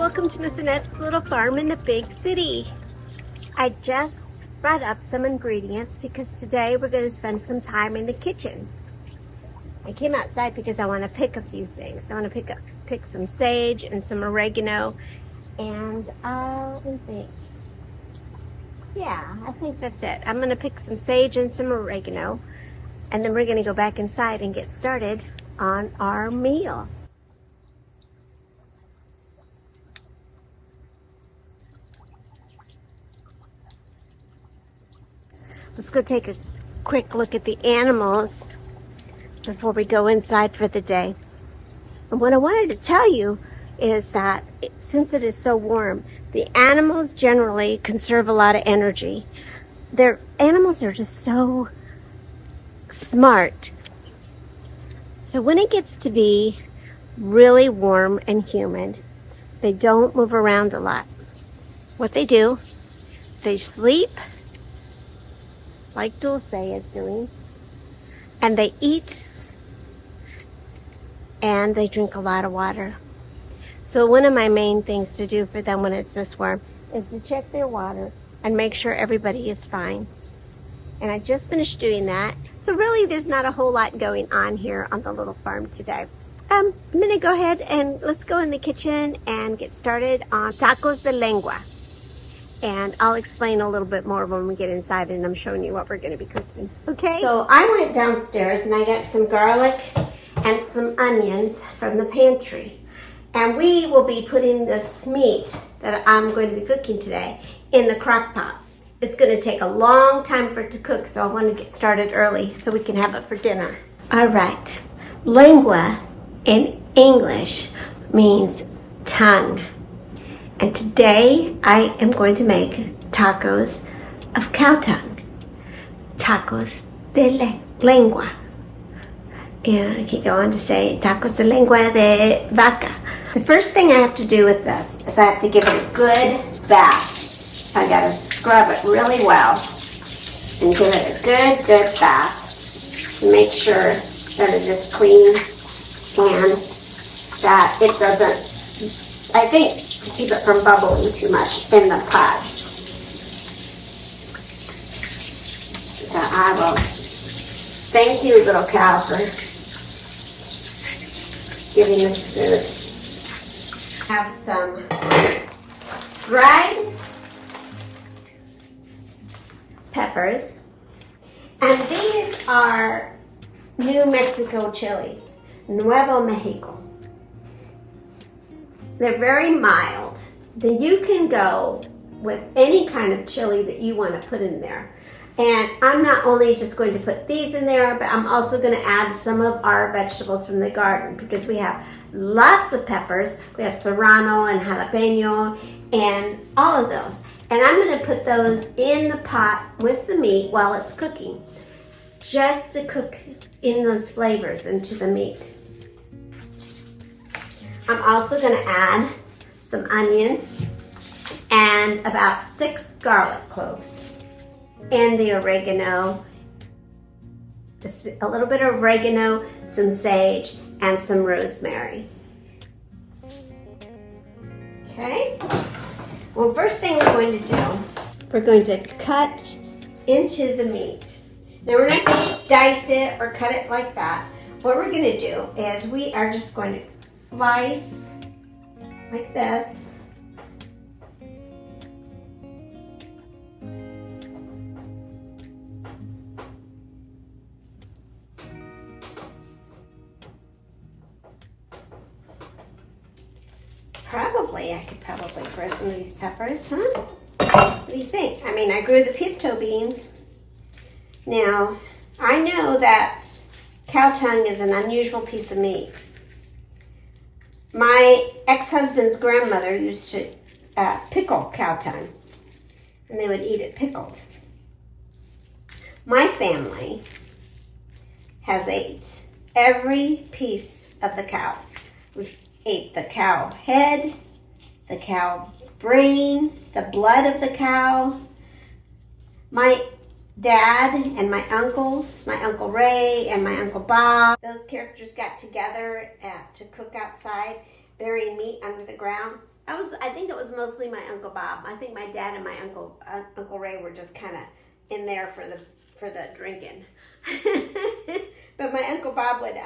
welcome to Miss Annette's little farm in the big city. I just brought up some ingredients because today we're going to spend some time in the kitchen. I came outside because I want to pick a few things. I want to pick some sage and some oregano, and let me think. Yeah, I think that's it. I'm going to pick some sage and some oregano, and then we're going to go back inside and get started on our meal. Let's go take a quick look at the animals before we go inside for the day. And what I wanted to tell you is that since it is so warm, the animals generally conserve a lot of energy. Their animals are just so smart. So when it gets to be really warm and humid, they don't move around a lot. What they do, they sleep, like Dulce is doing, and they eat, and they drink a lot of water. So one of my main things to do for them when it's this warm is to check their water and make sure everybody is fine. And I just finished doing that. So really there's not a whole lot going on here on the little farm today. I'm gonna go ahead and let's go in the kitchen and get started on tacos de lengua. And I'll explain a little bit more when we get inside and I'm showing you what we're going to be cooking. Okay? So I went downstairs and I got some garlic and some onions from the pantry. And we will be putting this meat that I'm going to be cooking today in the crock pot. It's going to take a long time for it to cook, so I want to get started early so we can have it for dinner. All right. Lengua in English means tongue. And today I am going to make tacos of cow tongue. Tacos de lengua. And I can go on to say tacos de lengua de vaca. The first thing I have to do with this is I have to give it a good bath. I gotta scrub it really well and give it a good bath to make sure that it is clean and that it doesn't, I think, to keep it from bubbling too much in the pot. So I will thank you, little cow, for giving this food. Have some dried peppers, and these are New Mexico chili, Nuevo Mexico. They're very mild. Then you can go with any kind of chili that you want to put in there. And I'm not only just going to put these in there, but I'm also going to add some of our vegetables from the garden because we have lots of peppers. We have serrano and jalapeno and all of those. And I'm going to put those in the pot with the meat while it's cooking, just to cook in those flavors into the meat. I'm also going to add some onion and about 6 garlic cloves and the oregano, a little bit of oregano, some sage, and some rosemary. Okay, well, first thing we're going to do, we're going to cut into the meat. Now we're not going to dice it or cut it like that. What we're going to do is we are just going to slice like this. I could probably grow some of these peppers, huh? What do you think? I mean, I grew the pinto beans. Now, I know that cow tongue is an unusual piece of meat. My ex-husband's grandmother used to pickle cow tongue, and they would eat it pickled. My family has ate every piece of the cow. We ate the cow head, the cow brain, the blood of the cow. My dad and my uncles, my Uncle Ray and my Uncle Bob, those characters got together to cook outside, burying meat under the ground. I think it was mostly my Uncle Bob. I think my dad and my Uncle Ray were just kind of in there for the drinking. But my Uncle Bob would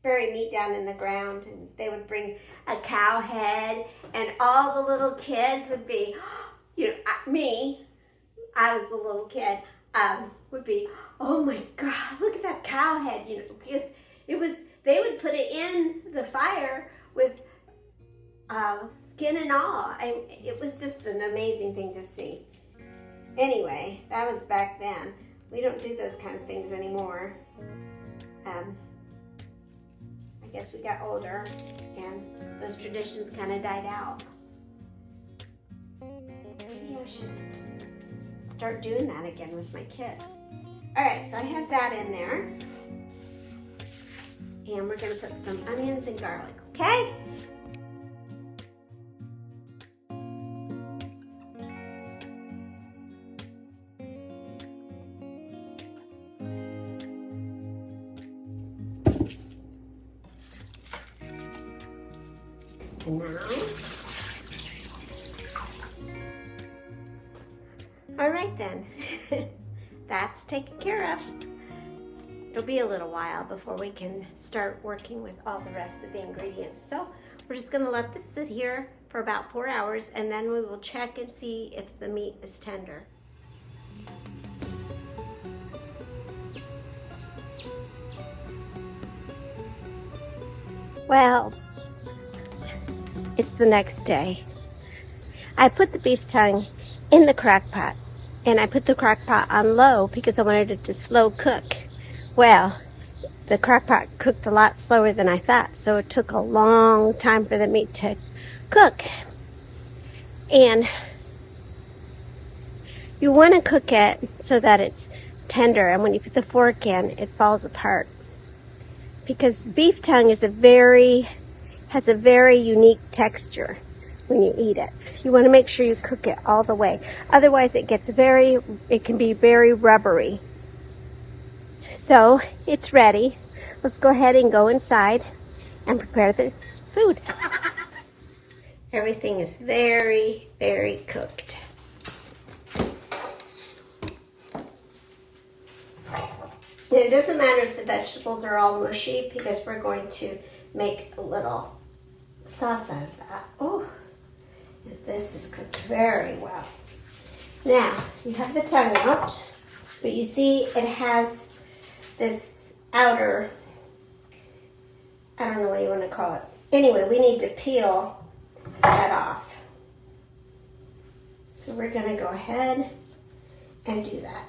bury meat down in the ground, and they would bring a cow head, and all the little kids would be, me, I was the little kid, would be, oh my God, look at that cow head, because they would put it in the fire with skin and all. It was just an amazing thing to see. Anyway, that was back then. We don't do those kind of things anymore. I guess we got older and those traditions kind of died out. Maybe I should start doing that again with my kids. All right, so I have that in there. And we're gonna put some onions and garlic, okay? And now, all right then, that's taken care of. It'll be a little while before we can start working with all the rest of the ingredients. So we're just gonna let this sit here for about 4 hours, and then we will check and see if the meat is tender. Well, it's the next day. I put the beef tongue in the crock pot, and I put the crock pot on low because I wanted it to slow cook. Well, the crock pot cooked a lot slower than I thought, so it took a long time for the meat to cook. And you want to cook it so that it's tender, and when you put the fork in, it falls apart. Because beef tongue has a very unique texture when you eat it. You want to make sure you cook it all the way. Otherwise it can be very rubbery. So it's ready. Let's go ahead and go inside and prepare the food. Everything is very, very cooked. And it doesn't matter if the vegetables are all mushy because we're going to make a little sauce out of that. Oh, this is cooked very well. Now, you have the tongue out, but you see it has this outer, I don't know what you want to call it. Anyway, we need to peel that off. So we're going to go ahead and do that.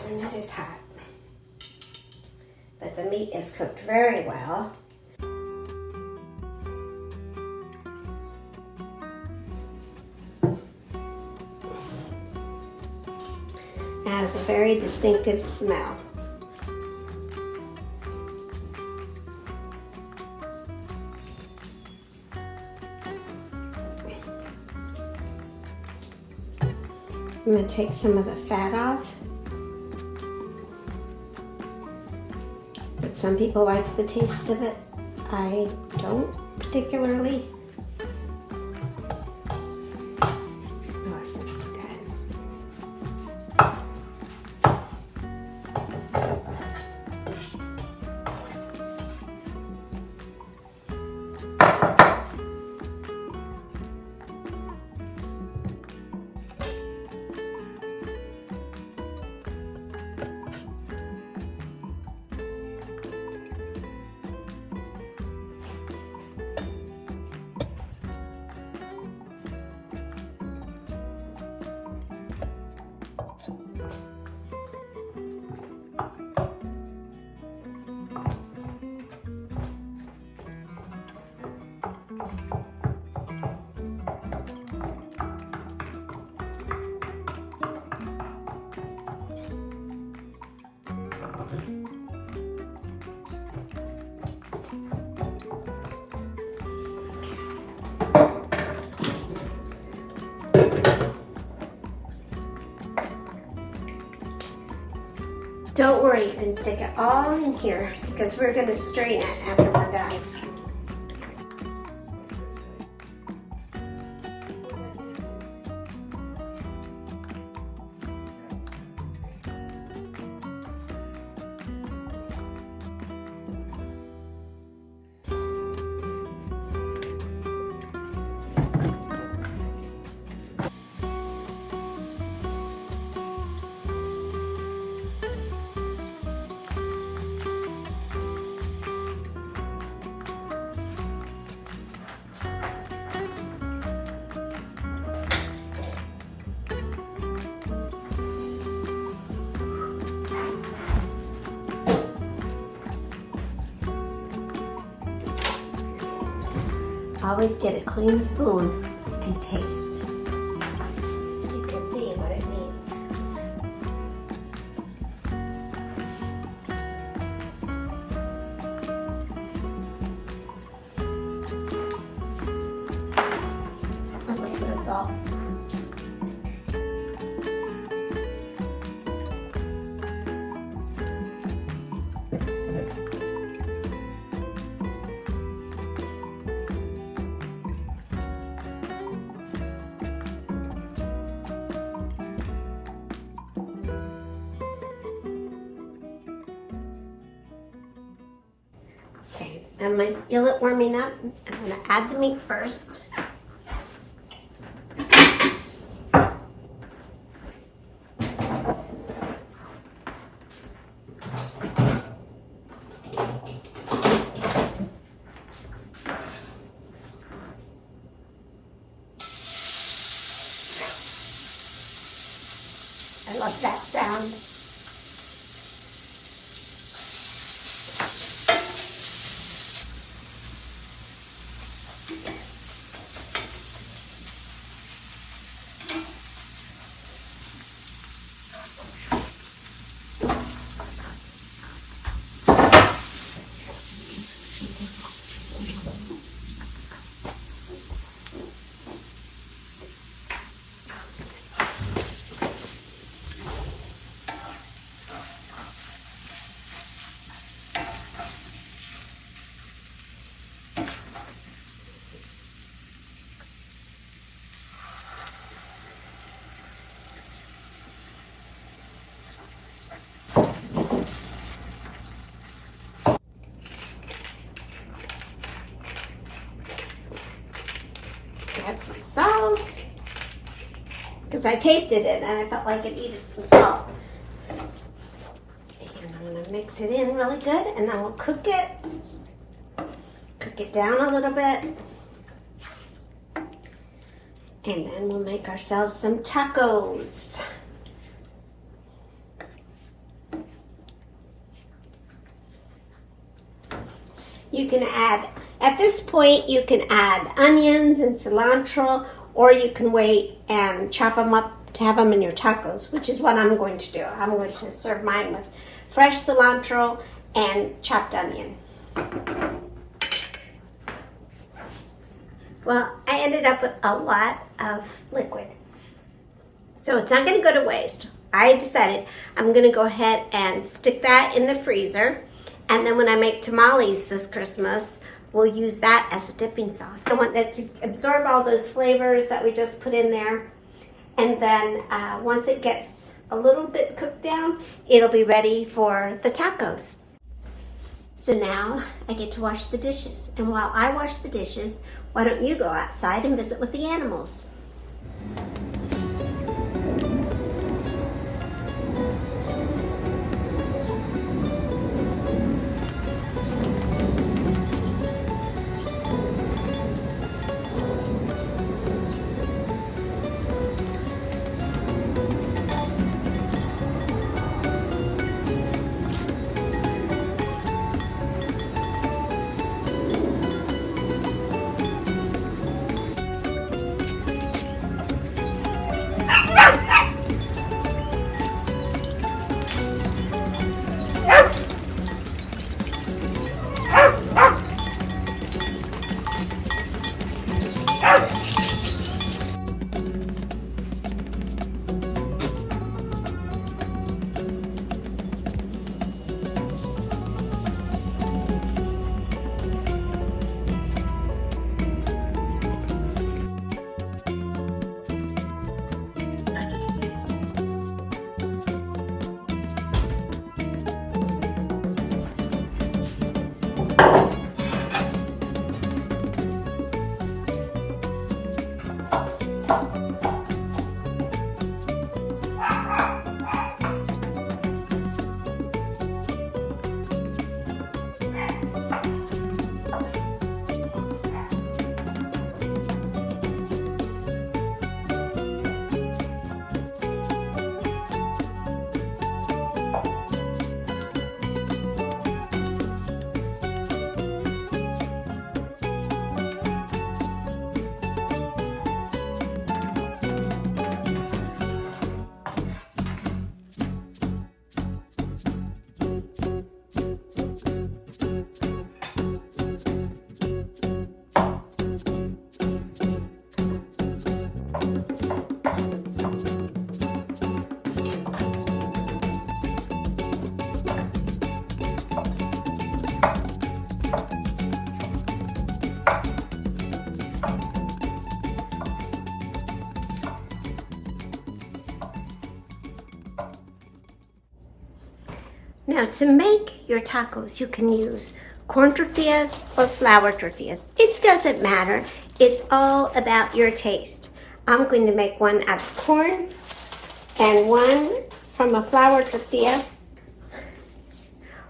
And it is hot. But the meat is cooked very well. It has a very distinctive smell. I'm going to take some of the fat off. But some people like the taste of it. I don't particularly. Oh, it smells good. Don't worry, you can stick it all in here because we're going to strain it after we're done. always get a clean spoon and taste so you can see what it needs. A little bit of salt. Okay, and my skillet warming up. I'm going to add the meat first. I love that sound. Add some salt, because I tasted it and I felt like it needed some salt. And I'm going to mix it in really good, and then we'll cook it down a little bit, and then we'll make ourselves some tacos. You can add, at this point, you can add onions and cilantro, or you can wait and chop them up to have them in your tacos, which is what I'm going to do. I'm going to serve mine with fresh cilantro and chopped onion. Well, I ended up with a lot of liquid, so it's not going to go to waste. I decided I'm going to go ahead and stick that in the freezer. And then when I make tamales this Christmas, we'll use that as a dipping sauce. I want that to absorb all those flavors that we just put in there. And then once it gets a little bit cooked down, it'll be ready for the tacos. So now I get to wash the dishes. And while I wash the dishes, why don't you go outside and visit with the animals? Now to make your tacos, you can use corn tortillas or flour tortillas. It doesn't matter. It's all about your taste. I'm going to make one out of corn and one from a flour tortilla,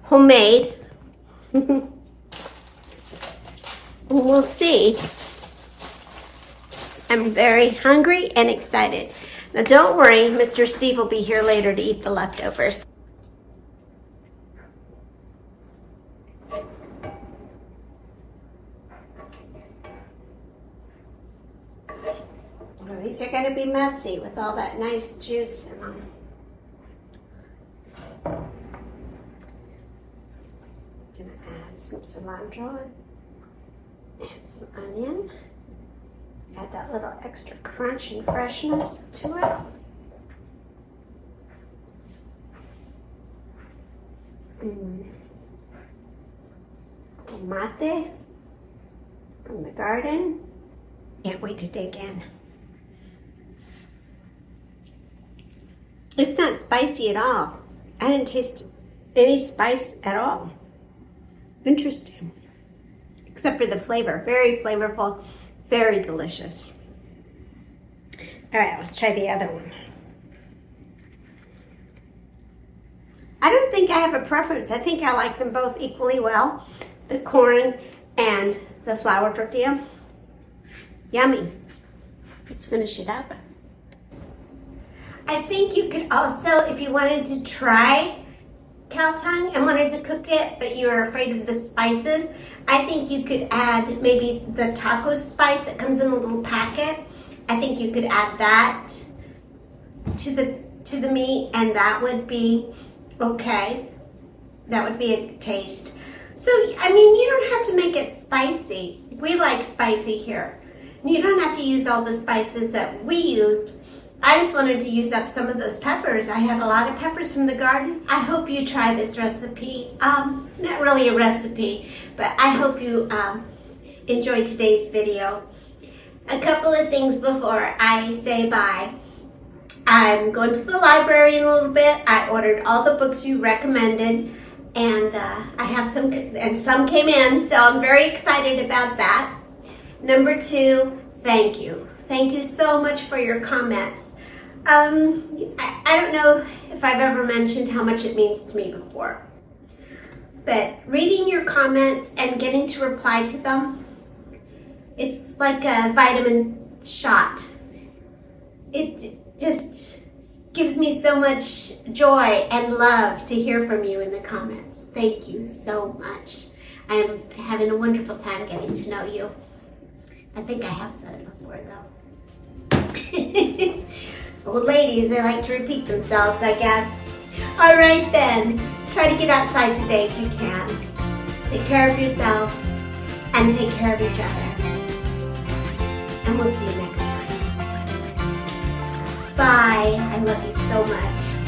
homemade. We'll see. I'm very hungry and excited. Now don't worry, Mr. Steve will be here later to eat the leftovers. Well, these are going to be messy with all that nice juice in them. Gonna add some cilantro and some onion. Add that little extra crunch and freshness to it. Tomate from the garden. Can't wait to dig in. It's not spicy at all. I didn't taste any spice at all. Interesting. Except for the flavor. Very flavorful, very delicious. All right, let's try the other one. I don't think I have a preference. I think I like them both equally well. The corn and the flour tortilla. Yummy. Let's finish it up. I think you could also, if you wanted to try cow tongue and wanted to cook it, but you were afraid of the spices, I think you could add maybe the taco spice that comes in a little packet. I think you could add that to the meat, and that would be okay. That would be a taste. So, I mean, you don't have to make it spicy. We like spicy here. You don't have to use all the spices that we used. I just wanted to use up some of those peppers. I had a lot of peppers from the garden. I hope you try this recipe. Not really a recipe, but I hope you enjoyed today's video. A couple of things before I say bye. I'm going to the library in a little bit. I ordered all the books you recommended, and I have some, and some came in, so I'm very excited about that. Number 2, thank you. Thank you so much for your comments. I don't know if I've ever mentioned how much it means to me before, but reading your comments and getting to reply to them, it's like a vitamin shot. It just gives me so much joy and love to hear from you in the comments. Thank you so much. I'm having a wonderful time getting to know you. I think I have said it before though. Old ladies, they like to repeat themselves, I guess. All right then, try to get outside today if you can. Take care of yourself and take care of each other. And we'll see you next time. Bye. I love you so much.